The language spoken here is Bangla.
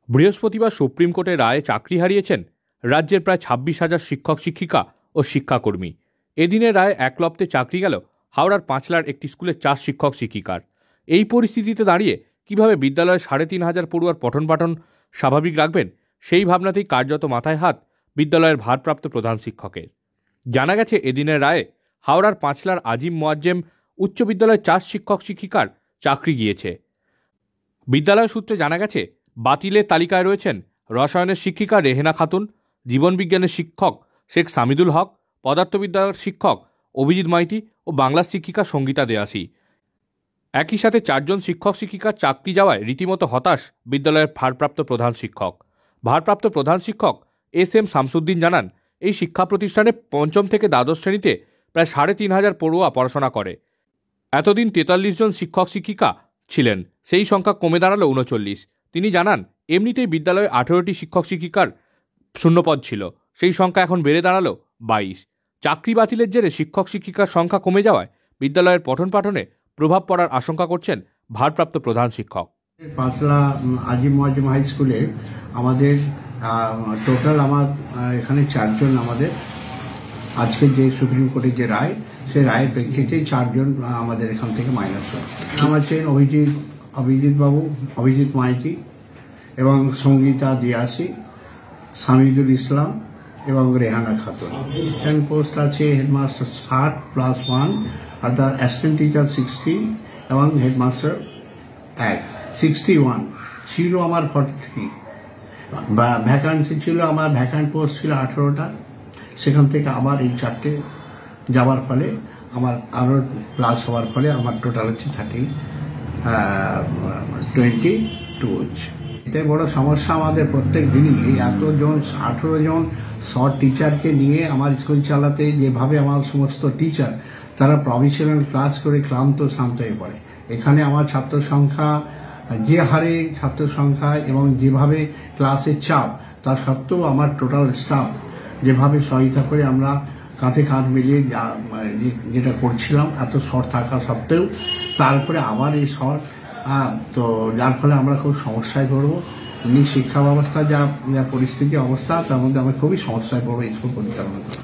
বৃহস্পতিবার সুপ্রিম কোর্টের রায়ে চাকরি হারিয়েছেন রাজ্যের প্রায় 26,000 শিক্ষক শিক্ষিকা ও শিক্ষাকর্মী। এদিনের রায়ে একলপ্তে চাকরি গেল হাওড়ার পাঁচলার একটি স্কুলের 4 শিক্ষক শিক্ষিকার। এই পরিস্থিতিতে দাঁড়িয়ে কিভাবে বিদ্যালয়ের 3,500 পড়ুয়ার পঠন পাঠন স্বাভাবিক রাখবেন, সেই ভাবনাতেই কার্যত মাথায় হাত বিদ্যালয়ের ভারপ্রাপ্ত প্রধান শিক্ষকের। জানা গেছে, এদিনের রায়ে হাওড়ার পাঁচলার আজিম মোয়াজ্জেম উচ্চ বিদ্যালয়ের 4 শিক্ষক শিক্ষিকার চাকরি গিয়েছে। বিদ্যালয় সূত্রে জানা গেছে, বাতিলের তালিকায় রয়েছেন রসায়নের শিক্ষিকা রেহেনা খাতুন, জীবনবিজ্ঞানের শিক্ষক শেখ সামিদুল হক, পদার্থবিদ্যার শিক্ষক অভিজিৎ মাইতি ও বাংলার শিক্ষিকা সঙ্গীতা দেয়াসী। একই সাথে 4 জন শিক্ষক শিক্ষিকার চাকরি যাওয়ায় রীতিমতো হতাশ বিদ্যালয়ের ভারপ্রাপ্ত প্রধান শিক্ষক। ভারপ্রাপ্ত প্রধান শিক্ষক এস.এম. শামসুদ্দিন জানান, এই শিক্ষা প্রতিষ্ঠানে পঞ্চম থেকে দ্বাদশ শ্রেণীতে প্রায় 3,500 পড়ুয়া পড়াশোনা করে। এতদিন 43 জন শিক্ষক শিক্ষিকা ছিলেন, সেই সংখ্যা কমে দাঁড়ালো 39। তিনি জানান, এমনিতেই বিদ্যালয়ে 18টি শিক্ষক শিক্ষিকার শূন্যপদ ছিল, সেই সংখ্যা এখন বেড়ে দাঁড়ালো 22। চাকরি বাতিলের জেরে শিক্ষক শিক্ষিকার সংখ্যা কমে যাওয়ায় বিদ্যালয়ের পঠন পাঠনে প্রভাব পড়ার আশঙ্কা করছেন ভারপ্রাপ্ত প্রধান শিক্ষক। পাঁচলা আজিম মোয়াজ্জেম হাই স্কুলে আমাদের টোটাল এখানে 4 জন আমাদের আজকে যে সুপ্রিম কোর্টের যে রায়, সেই রায়ের প্রেক্ষিতে 4 জন আমাদের এখান থেকে মাইনাস হয়। আমার ছিলেন অভিজিৎ মাইতি এবং সঙ্গীতা দিয়াসী, সামিদুল ইসলাম এবং রেহানা খাতুন। এখানে পোস্ট আছে হেডমাস্টার 60+1, অর্থাৎ অ্যাসিস্ট্যান্ট টিচার 60 এবং হেডমাস্টার 61 ছিল। আমার 43 ভ্যাকান্সি ছিল, আমার ভ্যাকান্ট পোস্ট ছিল 18টা। সেখান থেকে আবার এই 4টে যাওয়ার ফলে আমার আরো প্লাস হওয়ার ফলে আমার টোটাল হচ্ছে 22 হচ্ছে। এটাই বড় সমস্যা আমাদের প্রত্যেক দিনই। এই 18 জন শর্ট টিচারকে নিয়ে আমার স্কুল চালাতে, যেভাবে আমার সমস্ত টিচার তারা প্রফেশনাল ক্লাস করে ক্লান্ত শান্ত হয়ে পড়ে। এখানে আমার ছাত্র সংখ্যা যে হারে ছাত্র সংখ্যা এবং যেভাবে ক্লাসের চাপ, তা সত্ত্বেও আমার টোটাল স্টাফ যেভাবে সহায়তা করে আমরা কাঁধে কাঁধ মিলিয়ে যেটা করছিলাম, এত শর্ট থাকা সত্ত্বেও তারপরে আবার এই শর্ট, তো যার ফলে আমরা খুব সমস্যায় পড়বো। শিক্ষা ব্যবস্থা যা পরিস্থিতি অবস্থা, তার মধ্যে আমরা খুবই সমস্যায় পড়বো স্কুল পরিচালনা করা।